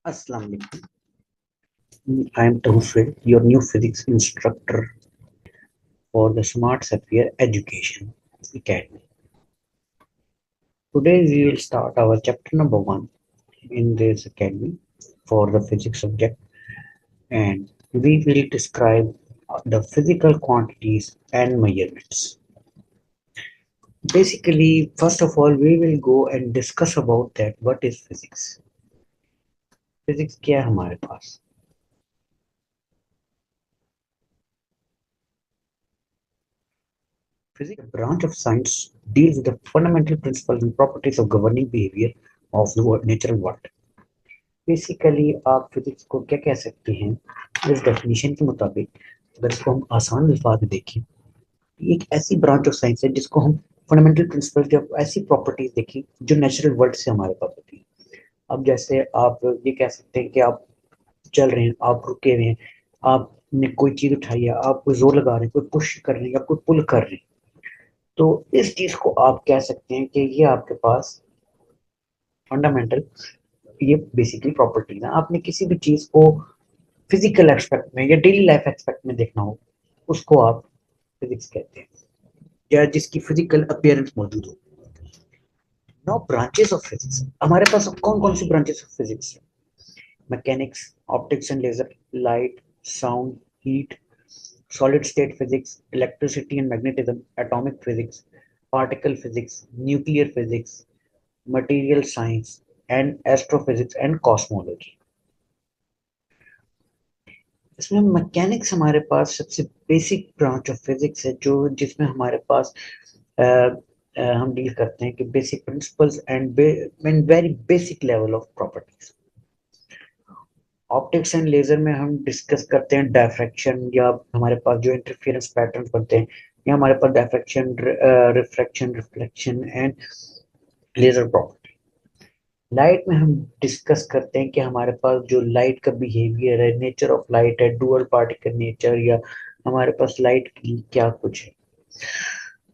Assalamu alaikum. I am Tawfiq, your new physics instructor for the Smart Sapphire Education Academy. Today we will start our chapter number 1 in this academy for the physics subject, and we will describe the physical quantities and measurements. Basically, first of all, we will go and discuss about that what is physics. Physics क्या है हमारे पास? Physics, a branch of science, deals with the fundamental principles and properties of governing behavior of the natural world. Basically आप physics को क्या कह सकते हैं? इस डेफिनेशन के मुताबिक अगर इसको हम आसान अल्फाज में देखें, ये एक ऐसी ब्रांच ऑफ साइंस है जिसको हम फंडामेंटल प्रिंसिपल या ऐसी प्रॉपर्टीज देखें जो नेचुरल वर्ल्ड से हमारे पास होती है। अब जैसे आप ये कह सकते हैं कि आप चल रहे हैं, आप रुके हुए हैं, आपने कोई चीज उठाई है, आप कोई जोर लगा रहे हैं, कोई पुश कर रहे हैं या कोई पुल कर रहे हैं, तो इस चीज को आप कह सकते हैं कि ये आपके पास फंडामेंटल, ये बेसिकली प्रॉपर्टीज है। आपने किसी भी चीज को फिजिकल एस्पेक्ट में या डेली लाइफ एस्पेक्ट में देखना हो, उसको आप फिजिक्स कहते हैं, या जिसकी फिजिकल अपीयरेंस मौजूद हो। नाउ ब्रांचेस ऑफ फिजिक्स, हमारे पास कौन कौन सी ब्रांचेस ऑफ फिजिक्स है? Mechanics, optics and laser, light, sound, heat, solid state physics, electricity and magnetism, atomic physics, particle physics, nuclear physics, material science, and astrophysics and cosmology. इसमें mechanics हमारे पास सबसे basic branch of physics है, जो जिसमें हमारे पास हम deal करते हैं कि basic principles and very basic level of properties. Optics and laser में हम डिस्कस करते हैं डायफ्रैक्शन, या हमारे पास जो इंटरफेरेंस पैटर्न्स बनते हैं, या हमारे पास diffraction, refraction, reflection and laser property. Light में हम डिस्कस करते हैं कि हमारे पास जो लाइट का बिहेवियर है, नेचर ऑफ लाइट है, डुअल पार्टिकल नेचर, या हमारे पास लाइट की क्या कुछ है।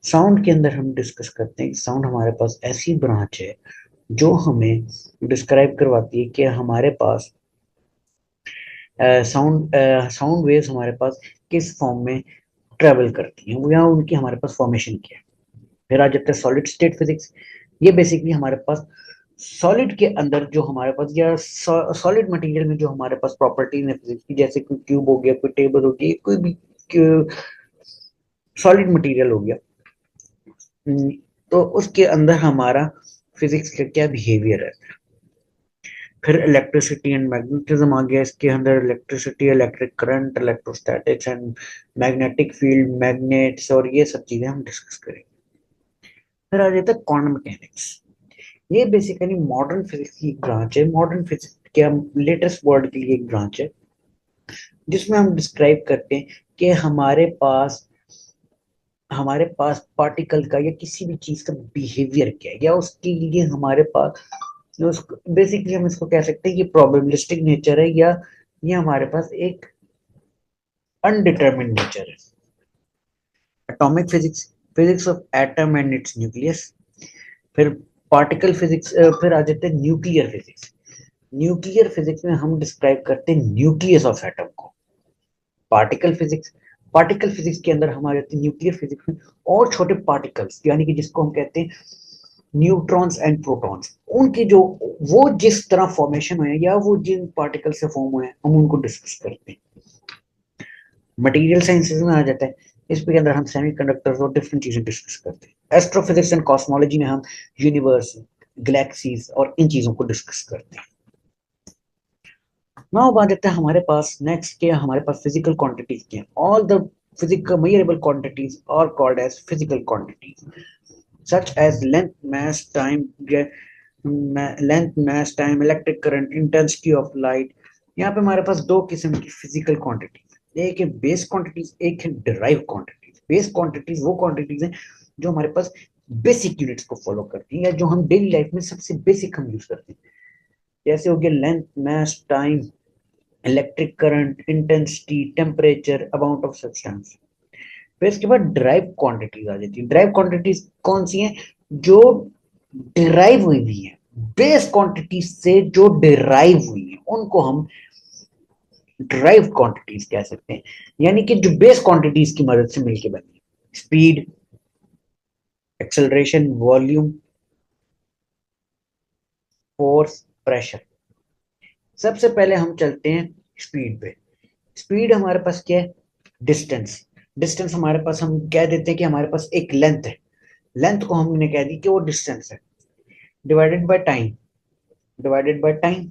साउंड के अंदर हम डिस्कस करते हैं कि साउंड हमारे पास ऐसी ब्रांच है जो हमें डिस्क्राइब करवाती है कि हमारे पास साउंड वेव्स हमारे पास किस फॉर्म में ट्रेवल करती हैं, या उनकी हमारे पास फॉर्मेशन क्या है। फिर आ जाता है सॉलिड स्टेट फिजिक्स। ये बेसिकली हमारे पास सॉलिड के अंदर जो हमारे पास, या सॉलिड मटेरियल में जो हमारे पास प्रॉपर्टीज है फिजिक्स की, जैसे कोई क्यूब हो गया, कोई टेबल हो गया, कोई भी सॉलिड मटेरियल हो गया, तो उसके अंदर हमारा फिजिक्स का क्या बिहेवियर है। फिर इलेक्ट्रिसिटी एंड मैग्नेटिज्म आ गया, इसके अंदर electricity, electric current, electrostatics and magnetic field, magnets, और ये सब चीजें हम डिस्कस करेंगे। फिर आ जाता है क्वांटम मैकेनिक्स। ये बेसिकली मॉडर्न फिजिक्स की एक ब्रांच है, मॉडर्न फिजिक्स के लेटेस्ट वर्ड के लिए एक ब्रांच है, जिसमें हम डिस्क्राइब करते हैं कि हमारे पास पार्टिकल का या किसी भी चीज का बिहेवियर क्या है, या उसके लिए हमारे पास बेसिकली हम इसको कह सकते हैं कि प्रोबेबिलिस्टिक नेचर है, या ये हमारे पास एक अनडिटरमिन्ड नेचर है। Atomic physics, physics of atom and it's nucleus. फिर पार्टिकल फिजिक्स, फिर आ जाते हैं न्यूक्लियर फिजिक्स। न्यूक्लियर फिजिक्स में हम डिस्क्राइब करते हैं न्यूक्लियस ऑफ एटम को। पार्टिकल फिजिक्स के अंदर हमारे न्यूक्लियर फिजिक्स में और छोटे पार्टिकल्स, यानी कि जिसको हम कहते हैं न्यूट्रॉन्स एंड प्रोटॉन्स, उनके जो वो जिस तरह फॉर्मेशन हुए हैं, या वो जिन पार्टिकल से फॉर्म हुए हैं, हम उनको डिस्कस करते हैं। मटेरियल साइंसेज में आ जाता है, इसके अंदर हम सेमीकंडक्टर्स और डिफरेंट चीजें डिस्कस करते हैं। एस्ट्रोफिजिक्स एंड कॉस्मोलॉजी में हम यूनिवर्स, गैलेक्सीज और इन चीजों को डिस्कस करते हैं। नाउ बात आते हैं हमारे पास नेक्स्ट के, हमारे पास फिजिकल क्वांटिटीज के। All the physical measurable quantities are called as physical quantities, such as length, mass, time, electric current, intensity of light. यहाँ पे हमारे पास दो किस्म की फिजिकल क्वांटिटीज, एक है बेस क्वांटिटीज, एक है डिराइव क्वांटिटीज। बेस क्वांटिटीज वो क्वांटिटीज हैं जो हमारे पास बेसिक यूनिट्स को फॉलो करती हैं, या जो हम डेली लाइफ में सबसे बेसिक हम यूज करते हैं, जैसे हो गया length, mass, time, electric current, intensity, temperature, amount of substance. फिर इसके बाद ड्राइव क्वांटिटीज आ जाती है। ड्राइव क्वांटिटीज कौन सी हैं? जो डिराइव हुई हुई है बेस क्वांटिटी से जो डिराइव हुई है उनको हम ड्राइव क्वांटिटीज कह सकते हैं, यानी कि जो बेस क्वांटिटीज की मदद से मिलकर बनी है। Speed, acceleration, volume, force, pressure. सबसे पहले हम चलते हैं स्पीड पे। स्पीड हमारे पास क्या है? डिस्टेंस। डिस्टेंस हमारे पास, हम कह देते हैं कि हमारे पास एक लेंथ है, लेंथ को हमने कह दी कि वो डिस्टेंस है, divided by time. Divided by time,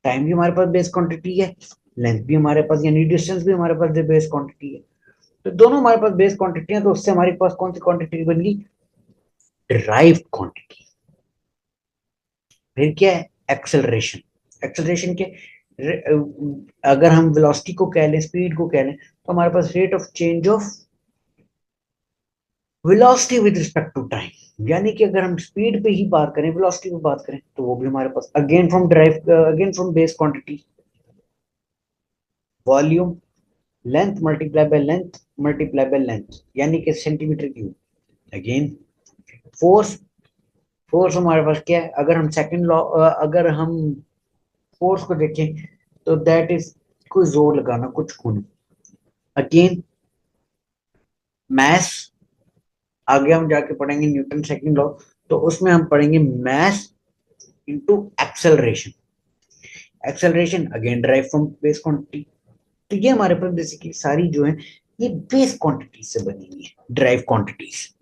time भी हमारे पास बेस क्वांटिटी है, लेंथ भी हमारे पास यानी डिस्टेंस भी हमारे पास बेस क्वांटिटी है। तो दोनों हमारे पास बेस क्वांटिटी है, तो उससे हमारे पास कौन सी क्वांटिटी बन गई? Drive quantity. फिर क्या है? एक्सेलरेशन। एक्सेलरेशन के अगर हम वेलोसिटी को कह लें, स्पीड को कह लें, तो हमारे पास rate of change of velocity with respect to time, यानी कि अगर हम स्पीड पे ही बात करें, वेलोसिटी पे बात करें, तो वो भी हमारे पास again from derive, again from base quantity. Volume, length multiply by length multiply by length, यानी कि centimetre cube. Again force. Force हमारे पास क्या है? अगर हम सेकंड लॉ, अगर हम फोर्स को देखें तो दैट इज कोई जोर लगाना, कुछ खून। अगेन मैस, आगे हम जाके पढ़ेंगे न्यूटन सेकंड लॉ, तो उसमें हम पढ़ेंगे mass into acceleration. Acceleration again derived from base quantity. तो ये हमारे पास बेसिकली सारी जो है ये बेस क्वांटिटी से बनी हुई है, ड्राइव क्वांटिटीज।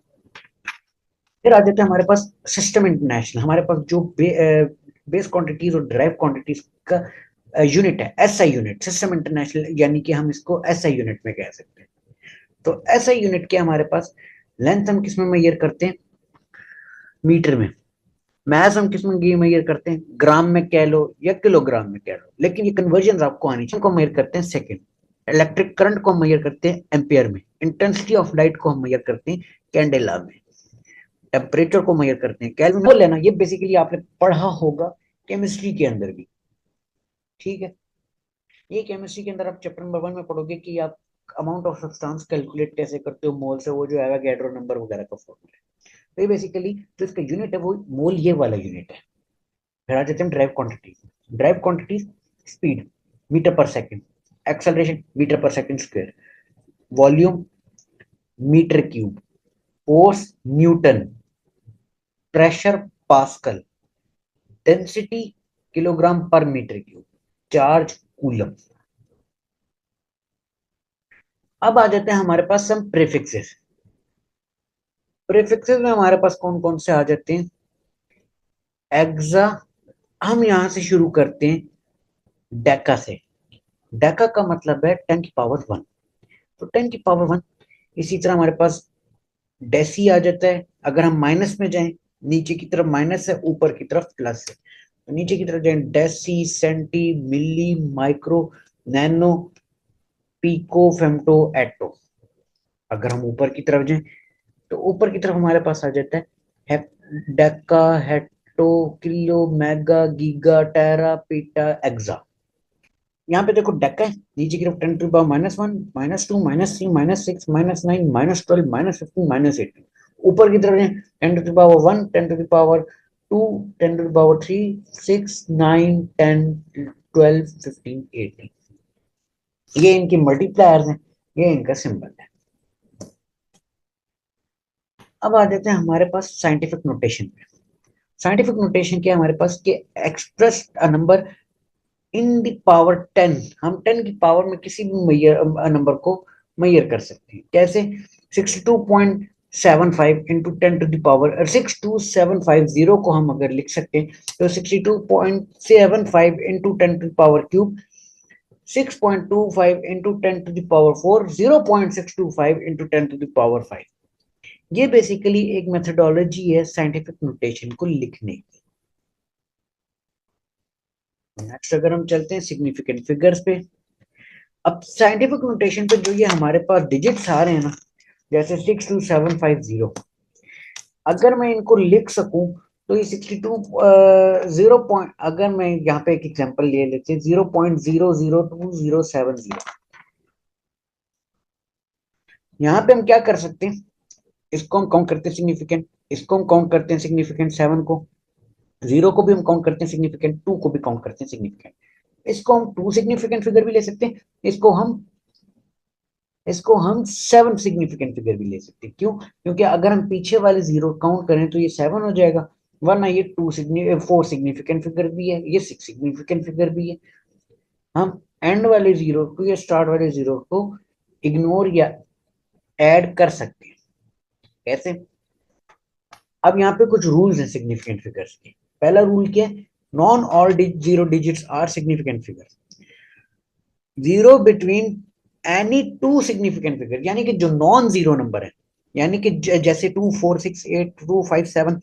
फिर आ जाता है हमारे पास सिस्टम इंटरनेशनल। हमारे पास जो बेस क्वांटिटीज और ड्राइव क्वांटिटीज का यूनिट है, एसआई यूनिट, सिस्टम इंटरनेशनल, यानी कि हम इसको एसआई यूनिट में कह सकते हैं। तो एसआई यूनिट के हमारे पास लेंथ हम किस में मेजर करते हैं? मीटर में। मैस हम किस में मेजर करते हैं? ग्राम में कह लो या किलोग्राम में कह लो, लेकिन ये कन्वर्जन आपको आनी चाहिए। को मेजर करते हैं सेकंड। इलेक्ट्रिक करंट को हम मेजर करते हैं एम्पियर में। इंटेंसिटी ऑफ लाइट को हम मेजर करते हैं कैंडेला में। टेम्परेचर को मेजर करते हैं केल्विन। बोल लेना, ये बेसिकली आपने पढ़ा होगा केमिस्ट्री के अंदर भी, ठीक है। ये केमिस्ट्री के अंदर आप चैप्टर नंबर 1 में पढ़ोगे कि आप अमाउंट ऑफ सब्सटेंस कैलकुलेट कैसे करते हो मोल से, वो जो एवोगैड्रो नंबर वगैरह का फॉर्मूला है। तो ये बेसिकली जो इसका यूनिट है वो मोल ये वाला यूनिट है। फिर आ जाते हैं derived quantity. Derived quantity, speed metre per second, acceleration metre per second square, volume metre cube, force newton, pressure pascal, density kilogram per metre cube, charge coulomb. अब आ जाते हैं हमारे पास सम प्रीफिक्सेस। प्रीफिक्सेस में हमारे पास कौन कौन से आ जाते हैं? एक्सा। हम यहां से शुरू करते हैं डेका से। डेका का मतलब है 10 की पावर 1। तो 10 की पावर 1। इसी तरह हमारे पास डेसी आ जाता है। अगर हम माइनस में जाएं, नीचे की तरफ माइनस है, ऊपर की तरफ प्लस है, तो नीचे की तरफ जाएं, डेसी, सेंटी, मिली, माइक्रो, नैनो, पीको, फेम्टो, एटो। अगर हम ऊपर की तरफ जाएं, तो ऊपर की तरफ हमारे पास आ जाता है deca, hecto, kilo, mega, giga, tera, peta, exa. यहाँ पे देखो डेका है, नीचे की तरफ 10 to the power -1, -2, -3, -6, -9, -12, -15, -18। ऊपर की तरफ है 10 to the power 1, 10 to the power 2, 10 to the power 3, 6, 9, 10, 12, 15, 18। ये इनके मल्टीप्लायर्स हैं, ये इनका सिंबल है। अब आ जाते हैं हमारे पास साइंटिफिक नोटेशन पे। साइंटिफिक नोटेशन क्या है हमारे पास? कि express a number in the power 10। हम 10 की पावर में किसी भी नंबर को मैयर कर सकते हैं। कैसे? 62.75 इंटू 10 to the पावर 62750 को हम अगर लिख सकते हैं, तो 62.75 into 10 to the power cube, 6.25 into 10 to the power 4, 0.625 into 10 to the power 5। ये बेसिकली एक मेथडोलॉजी है साइंटिफिक नोटेशन को लिखने की। नेक्स्ट अगर हम चलते हैं सिग्निफिकेंट फिगर्स पे। अब साइंटिफिक नोटेशन पे जो ये हमारे पास डिजिट्स आ रहे हैं ना, जैसे 62750, अगर मैं इनको लिख सकूं, तो ये 62 जीरो पॉइंट, अगर मैं यहाँ पे एक एग्जांपल ले लेते हैं 0.002070, यहाँ पे हम क्या कर सकते हैं? इसको हम काउंट करते हैं सिग्निफिकेंट, इसको हम काउंट करते हैं सिग्निफिकेंट 7 को, 0 को भी हम काउंट करते हैं सिग्निफिकेंट, 2 को भी काउंट करते हैं सिग्निफिकेंट। इसको हम 2 सिग्निफिकेंट फिगर भी ले सकते हैं, इसको हम 7 सिग्निफिकेंट फिगर भी ले सकते हैं। क्यों? क्योंकि अगर हम पीछे वाले 0 काउंट करें तो ये 7 हो जाएगा, वरना ये 4 सिग्निफिकेंट फिगर भी है, ये 6 सिग्निफिकेंट फिगर भी है। हम एंड वाले 0 को या स्टार्ट वाले 0 को इग्नोर या ऐड कर सकते हैं। कैसे? अब यहाँ पे कुछ रूल्स हैं सिग्निफिकेंट फिगर्स के। पहला रूल क्या है? Non all 0 digits are significant figures. 0 between any 2 significant figure, यानी कि जो नॉन 0 नंबर है, यानी कि जैसे 2 4 6 8 2 5 7,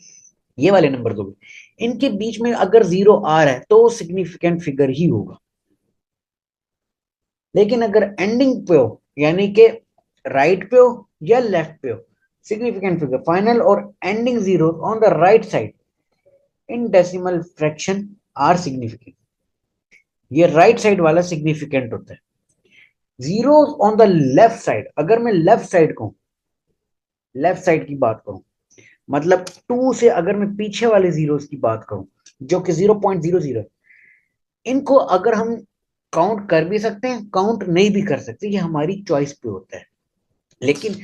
ये वाले नंबर जो भी इनके बीच में अगर 0 आ रहा है तो सिग्निफिकेंट फिगर ही होगा। लेकिन अगर एंडिंग पे हो, यानी कि राइट पे हो या लेफ्ट पे हो, सिग्निफिकेंट फिगर फाइनल और ending zero on the right side in decimal fraction are significant. ये राइट साइड वाला सिग्निफिकेंट होता है। Zero on the left side, अगर मैं लेफ्ट साइड की बात करूं, मतलब 2 से अगर मैं पीछे वाले जीरोस की बात करूं जो कि 0.00, इनको अगर हम काउंट कर भी सकते हैं, काउंट नहीं भी कर सकते, ये हमारी चॉइस पे होता है। लेकिन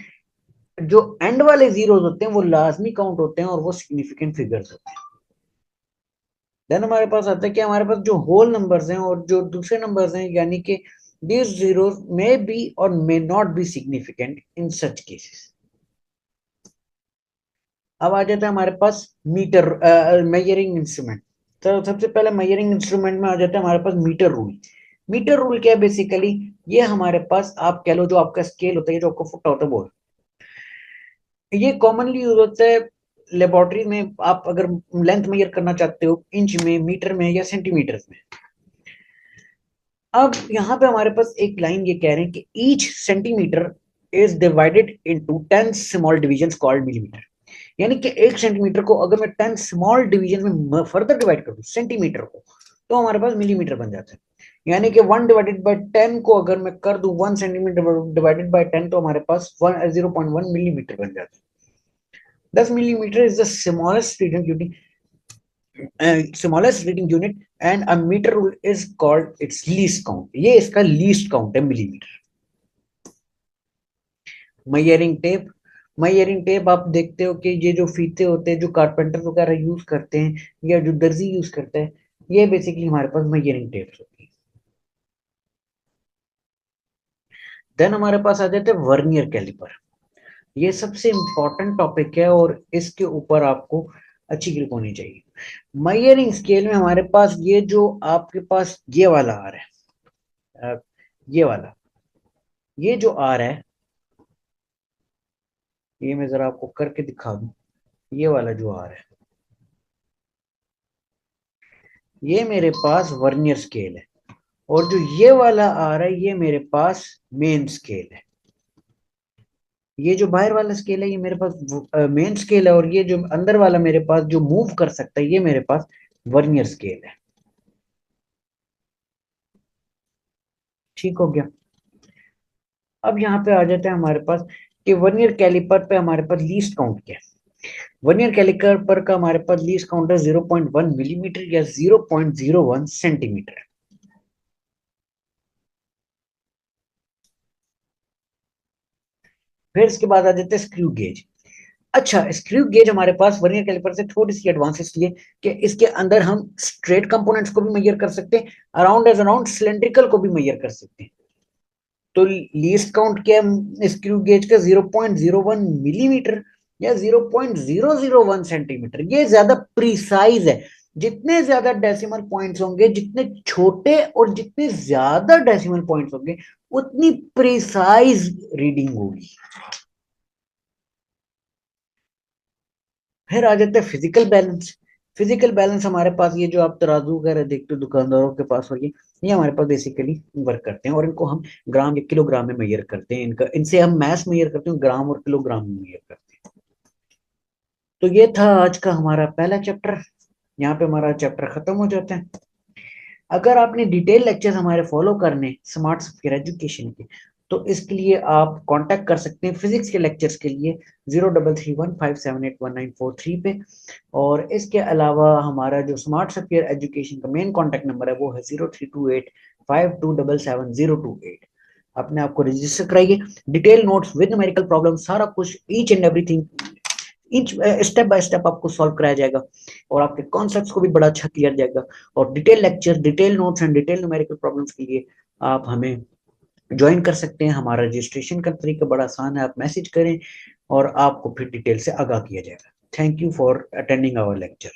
जो एंड वाले जीरोस होते हैं वो लाजमी काउंट होते हैं और वो सिग्निफिकेंट फिगर्स होते हैं। देन हमारे पास आता है कि हमारे पास जो होल नंबर्स हैं और जो दूसरे नंबर्स हैं, यानी कि these zeros may be or may not be significant in such cases। अब आ जाता है हमारे पास मीटर मेजरिंग इंस्ट्रूमेंट। तो सबसे पहले मेजरिंग इंस्ट्रूमेंट में आ जाता है हमारे पास मीटर रूल। मीटर रूल क्या है? बेसिकली ये हमारे पास, आप कह लो, जो आपका स्केल होता है, जो आपका फुट होता है, बोल, ये कॉमनली यूज होता है लेबोरेटरी में। आप अगर लेंथ मेजर करना चाहते हो इंच में, मीटर में या सेंटीमीटर में। अब यहाँ पे हमारे पास एक लाइन ये कह रहे हैं कि each centimetre is divided into 10 small divisions called millimetre. यानी कि 1 सेंटीमीटर को अगर मैं 10 स्मॉल डिवीजन में फर्दर डिवाइड कर दूं सेंटीमीटर को, तो हमारे पास मिलीमीटर बन जाता है। यानी कि 1/10 को अगर मैं कर दूं 1 सेंटीमीटर डिवाइडेड बाय 10, तो हमारे पास 0.1 मिलीमीटर बन जाता है। 10 millimeter is the smallest reading unit and a meter rule is called its least count। ये इसका least count है मिलीमीटर। मयरिंग टेप आप देखते हो कि ये जो फीते होते हैं जो कारपेंटर वगैरह यूज करते हैं या जो दर्जी यूज करता है, ये बेसिकली हमारे पास मयरिंग टेप्स होती है। देन हमारे पास आ जाते हैं वर्नियर कैलिपर। ये सबसे इंपॉर्टेंट टॉपिक है और इसके ऊपर आपको अच्छी ग्रिप होनी चाहिए। मयरिंग स्केल में हमारे पास ये जो आपके पास ये वाला आ रहा है, ये वाला, ये जो आ रहा है, ये मैं जरा आपको करके दिखा दूं। ये वाला जो आ रहा है, ये मेरे पास वर्नियर स्केल है। और जो ये वाला आ रहा है, ये मेरे पास मेन स्केल है। ये जो बाहर वाला स्केल है ये मेरे पास मेन स्केल है, और ये जो अंदर वाला मेरे पास जो मूव कर सकता है, ये मेरे पास वर्नियर स्केल है। ठीक हो गया? अब यहाँ पे आ जाता है हमारे पास कि वर्नियर कैलिपर पे हमारे पास लीस्ट काउंट क्या है। वर्नियर कैलिपर पर का हमारे पास लीस्ट काउंट है 0.1 मिलीमीटर या 0.01 सेंटीमीटर। फिर इसके बाद आ जाते हैं स्क्रू गेज। अच्छा, स्क्रू गेज हमारे पास वर्नियर कैलिपर से थोड़ी सी एडवांस इसलिए कि इसके अंदर हम स्ट्रेट कंपोनेंट्स को भी मेजर कर सकते हैं, अराउंड एज अराउंड सिलेंड्रिकल को भी मेजर कर सकते हैं। तो लीस्ट काउंट क्या है स्क्रू गेज का? 0.01 मिलीमीटर या 0.001 सेंटीमीटर। ये ज्यादा प्रिसाइज है। जितने ज्यादा डेसिमल पॉइंट्स होंगे, जितने छोटे और जितने ज्यादा डेसिमल पॉइंट्स होंगे, उतनी प्रिसाइज रीडिंग होगी। फिर आ जाता है फिजिकल बैलेंस। फिजिकल बैलेंस हमारे पास ये जो आप तराजू वगैरह देखते हो दुकानदारों के पास, और ये हमारे पास बेसिकली वर्क करते हैं, और इनको हम ग्राम या किलोग्राम में मेजर करते हैं। इनका, इनसे हम मैस मेजर करते हैं, ग्राम और किलोग्राम में मेजर करते हैं। तो ये था आज का हमारा पहला चैप्टर। यहाँ पे हमारा चैप्टर खत्म हो जाता है। अगर आपने डिटेल लेक्चर हमारे फॉलो करने स्मार्ट सॉफ्टवेयर एजुकेशन के, तो इसके लिए आप कांटेक्ट कर सकते हैं फिजिक्स के लेक्चर्स के लिए 0331578194 पे। और इसके अलावा हमारा जो स्मार्ट सफियर एजुकेशन का मेन कांटेक्ट नंबर है वो है 032852777028। अपने आप को रजिस्टर कराइए। Detail notes with numerical problem सारा कुछ each and everything each step by step आपको सॉल्व कराया जाएगा और आपके कॉन्सेप्ट्स को भी बड़ा अच्छा क्लियर जाएगा। और detail lecture, detail notes and detail numerical problems के लिए आप हमें ज्वाइन कर सकते हैं। हमारा रजिस्ट्रेशन का तरीका बड़ा आसान है, आप मैसेज करें और आपको फिर डिटेल से आगाह किया जाएगा। Thank you for attending our lecture.